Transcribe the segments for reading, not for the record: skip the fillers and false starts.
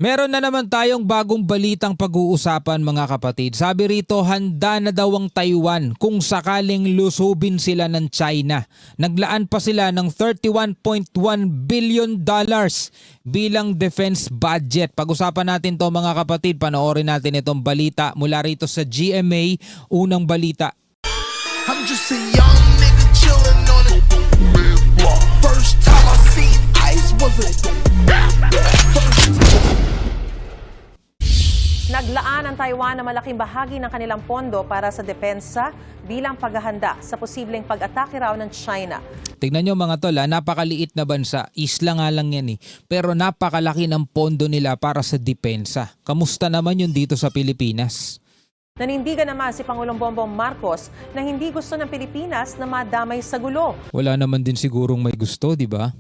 Meron na naman tayong bagong balitang pag-uusapan mga kapatid. Sabi rito, handa na daw ang Taiwan kung sakaling lusubin sila ng China. Naglaan pa sila ng $31.1 billion bilang defense budget. Pag-usapan natin to mga kapatid, panoorin natin itong balita mula rito sa GMA, unang balita. I'm just a young nigga chillin' on it. First time I seen ice was a Naglaan ang Taiwan ng malaking bahagi ng kanilang pondo para sa depensa bilang paghahanda sa posibleng pag-atake raw ng China. Tignan nyo mga tol, napakaliit na bansa, isla nga lang yan pero napakalaki ng pondo nila para sa depensa. Kamusta naman yun dito sa Pilipinas? Nanindigan naman si Pangulong Bongbong Marcos na hindi gusto ng Pilipinas na madamay sa gulo. Wala naman din sigurong may gusto, di ba?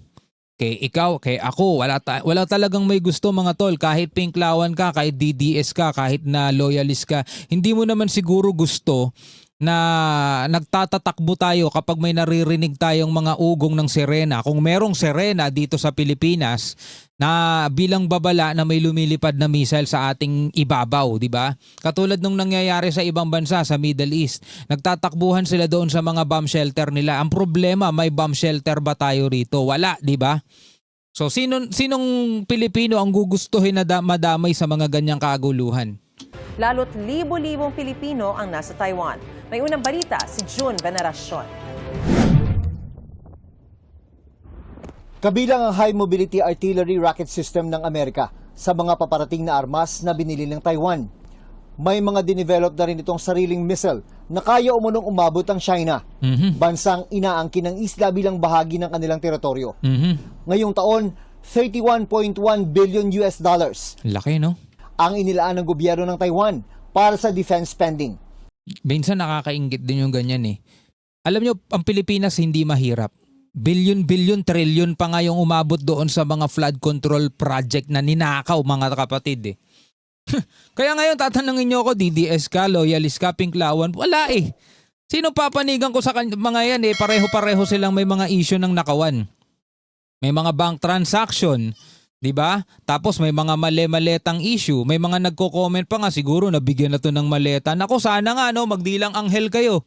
Kay ikaw, kay ako, wala talagang may gusto mga tol. Kahit pinklawan ka, kahit DDS ka, kahit na loyalist ka, hindi mo naman siguro gusto na nagtatatakbo tayo kapag may naririnig tayong mga ugong ng sirena. Kung merong sirena dito sa Pilipinas na bilang babala na may lumilipad na missile sa ating ibabaw, di ba? Katulad nung nangyayari sa ibang bansa sa Middle East. Nagtatakbuhan sila doon sa mga bomb shelter nila. Ang problema, may bomb shelter ba tayo rito? Wala, di ba? So sinong Pilipino ang gugustuhin na madamay sa mga ganyang kaguluhan? Lalo't libo-libong Pilipino ang nasa Taiwan. May unang balita si June Veneracion. Kabilang ang High Mobility Artillery Rocket System ng Amerika sa mga paparating na armas na binili ng Taiwan. May mga dinevelop na rin itong sariling missile na kaya umunong umabot ang China. Bansang inaangkin ng isla bilang bahagi ng kanilang teritoryo. Ngayong taon, $31.1 billion. Laki, no? Ang inilaan ng gobyerno ng Taiwan para sa defense spending. Minsan nakakainggit din yung ganyan Alam nyo, ang Pilipinas hindi mahirap. Billion, trillion pa nga yung umabot doon sa mga flood control project na ninakaw mga kapatid Kaya ngayon tatanungin nyo ako, DDS ka, loyalist ka, pinklawan, wala Sino papanigan ko sa mga yan pareho-pareho silang may mga issue ng nakawan. May mga bank transaction, di ba? Tapos may mga mali-maletang issue. May mga nagko-comment pa nga siguro nabigyan na to ng maleta. Nako, sana nga magdilang anghel kayo.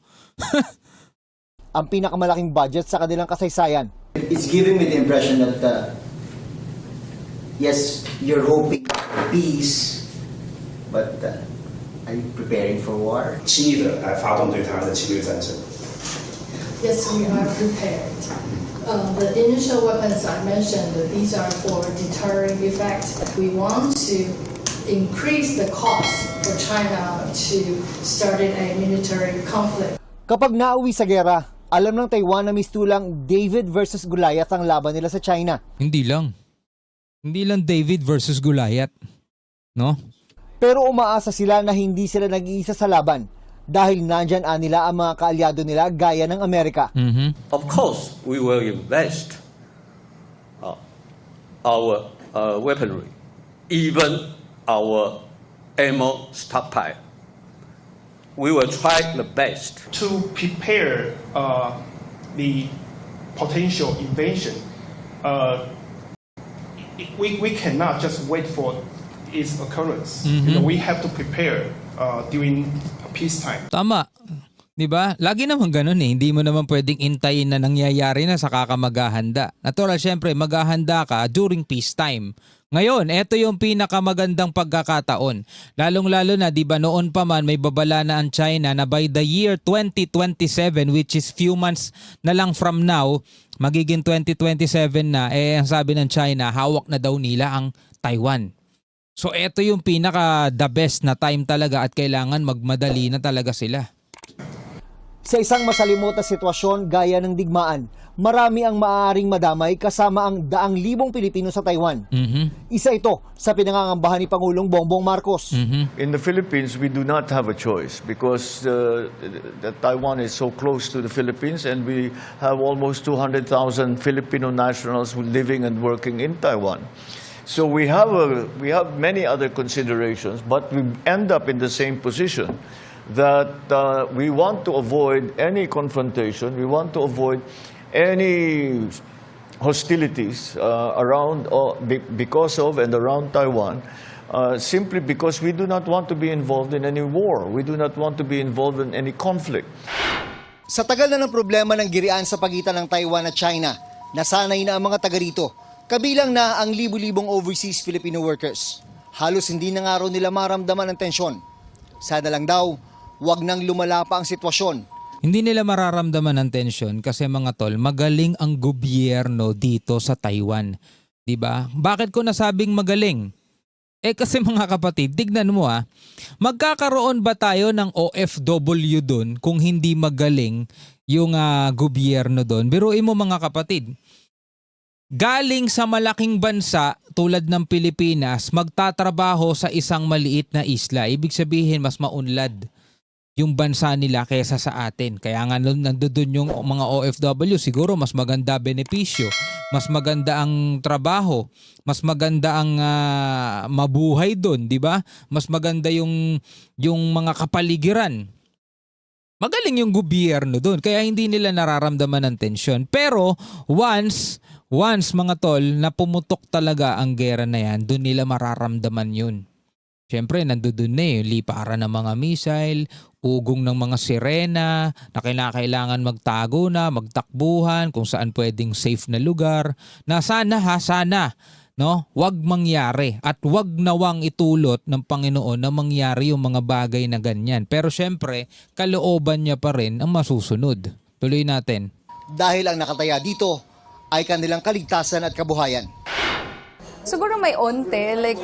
Ang pinakamalaking budget sa kanilang kasaysayan. It's giving me the impression that yes, you're hoping for peace, but are you preparing for war? 轻易的来发动对台湾的侵略战争。 Yes, we are prepared. The initial weapons I mentioned, these are for deterring effect. We want to increase the cost for China to start a military conflict. Kapag nauwi sa gera, alam ng Taiwan na mistulang David versus Goliath ang laban nila sa China. Hindi lang David versus Goliath, no? Pero umaasa sila na hindi sila nag-iisa sa laban dahil nandyan nila ang mga kaalyado nila gaya ng Amerika. Of course, we will invest our weaponry, even our ammo stockpile. We will try the best to prepare the potential invasion. We cannot just wait for its occurrence. We have to prepare during peacetime. Tama. 'Di ba? Lagi naman ganoon Hindi mo naman pwedeng intayin na nangyayari na saka ka maghahanda. Natural, syempre, maghahanda ka during peacetime. Ngayon, ito yung pinakamagandang pagkakataon. Lalong-lalo na, 'di ba, noon pa man may babala na ang China na by the year 2027, which is few months na lang from now, magiging 2027 na, ang sabi ng China, hawak na daw nila ang Taiwan. So ito yung pinaka the best na time talaga at kailangan magmadali na talaga sila. Sa isang masalimuot na sitwasyon gaya ng digmaan, marami ang maaaring madamay kasama ang daang libong Pilipino sa Taiwan. Isa ito sa pinangangambahan ni Pangulong Bongbong Marcos. In the Philippines, we do not have a choice because Taiwan is so close to the Philippines and we have almost 200,000 Filipino nationals living and working in Taiwan. So we have many other considerations, but we end up in the same position that we want to avoid any confrontation. We want to avoid any hostilities because of and around Taiwan, simply because we do not want to be involved in any war. We do not want to be involved in any conflict. Sa tagal na ng problema ng girian sa pagitan ng Taiwan at China, nasanay na ang mga taga rito, kabilang na ang libu-libong overseas Filipino workers. Halos hindi na nga raw nila maramdaman ang tensyon. Sana lang daw, wag nang lumala pa ang sitwasyon. Hindi nila mararamdaman ng tensyon kasi mga tol, magaling ang gobyerno dito sa Taiwan. 'Di ba? Bakit ko nasabing magaling? Kasi mga kapatid, tignan mo magkakaroon ba tayo ng OFW doon kung hindi magaling yung gobyerno doon? Biruin mo mga kapatid, galing sa malaking bansa tulad ng Pilipinas, magtatrabaho sa isang maliit na isla. Ibig sabihin mas maunlad yung bansa nila kaysa sa atin. Kaya nga nandoon yung mga OFW, siguro mas maganda benepisyo, mas maganda ang trabaho, mas maganda ang mabuhay doon, di ba? Mas maganda yung mga kapaligiran. Magaling yung gobyerno doon, kaya hindi nila nararamdaman ng tensyon. Pero once mga tol, na pumutok talaga ang gera na yan, doon nila mararamdaman yun. Siyempre, nandoon na liparan ng mga missile, ugong ng mga sirena, na kailangan magtago na, magtakbuhan, kung saan pwedeng safe na lugar. Na sana no, wag mangyari at wag nawang itulot ng Panginoon na mangyari yung mga bagay na ganyan. Pero siyempre, kalooban niya pa rin ang masusunod. Tuloy natin. Dahil ang nakataya dito ay kanilang kaligtasan at kabuhayan. Siguro may onte, like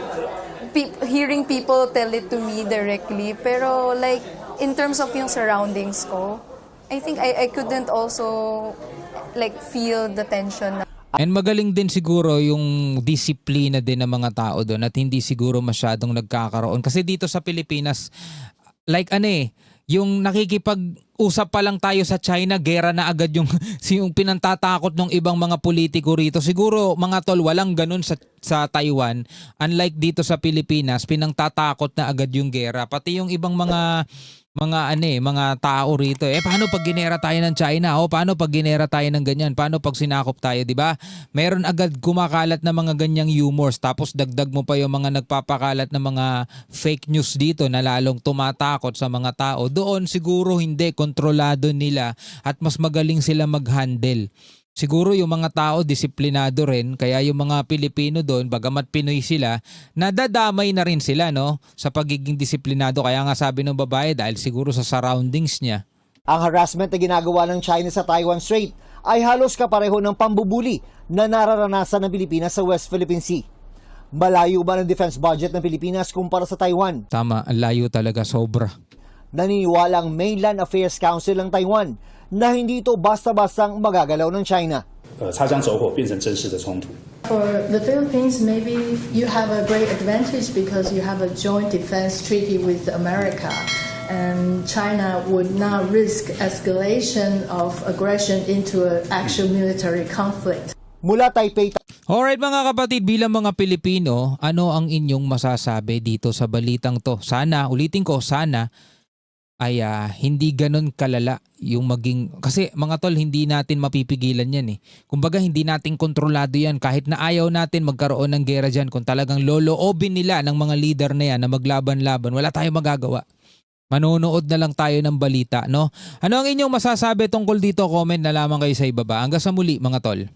hearing people tell it to me directly, pero like in terms of yung surroundings ko, I think I couldn't also like feel the tension. And magaling din siguro yung disiplina din ng mga tao doon at hindi siguro masyadong nagkakaroon. Kasi dito sa Pilipinas, like yung nakikipag-usap pa lang tayo sa China, gera na agad yung pinantatakot ng ibang mga politiko rito. Siguro mga tol, walang ganun sa Taiwan. Unlike dito sa Pilipinas, pinangtatakot na agad yung gera. Pati yung ibang mga tao rito. Paano pag ginera tayo ng China? Paano pag ginera tayo ng ganyan? Paano pag sinakop tayo, di ba? Meron agad kumakalat na mga ganyang humors. Tapos dagdag mo pa yung mga nagpapakalat na mga fake news dito na lalong tumatakot sa mga tao. Doon siguro hindi, kontrolado nila at mas magaling sila mag-handle. Siguro yung mga tao disiplinado rin, kaya yung mga Pilipino doon, bagamat Pinoy sila, nadadamay na rin sila sa pagiging disiplinado. Kaya nga sabi ng babae, dahil siguro sa surroundings niya. Ang harassment na ginagawa ng China sa Taiwan Strait ay halos kapareho ng pambubuli na nararanasan ng Pilipinas sa West Philippine Sea. Malayo ba ng defense budget ng Pilipinas kumpara sa Taiwan? Tama, ang layo talaga, sobra. Naniniwala ang Mainland Affairs Council ng Taiwan na hindi ito basta-bastang magagalaw ng China. For the Philippines, maybe you have a great advantage because you have a joint defense treaty with America, and China would not risk escalation of aggression into an actual military conflict. Mula Taipei. Alright mga kapatid, bilang mga Pilipino, ano ang inyong masasabi dito sa balitang to? Sana, ulitin ko, sana ay hindi ganun kalala yung maging, kasi mga tol, hindi natin mapipigilan yan Kumbaga hindi natin kontrolado yan kahit na ayaw natin magkaroon ng gera dyan. Kung talagang loloobin nila ng mga leader na yan na maglaban-laban, wala tayong magagawa. Manonood na lang tayo ng balita, no? Ano ang inyong masasabi tungkol dito? Comment na lamang kayo sa ibaba. Hanggang sa muli mga tol.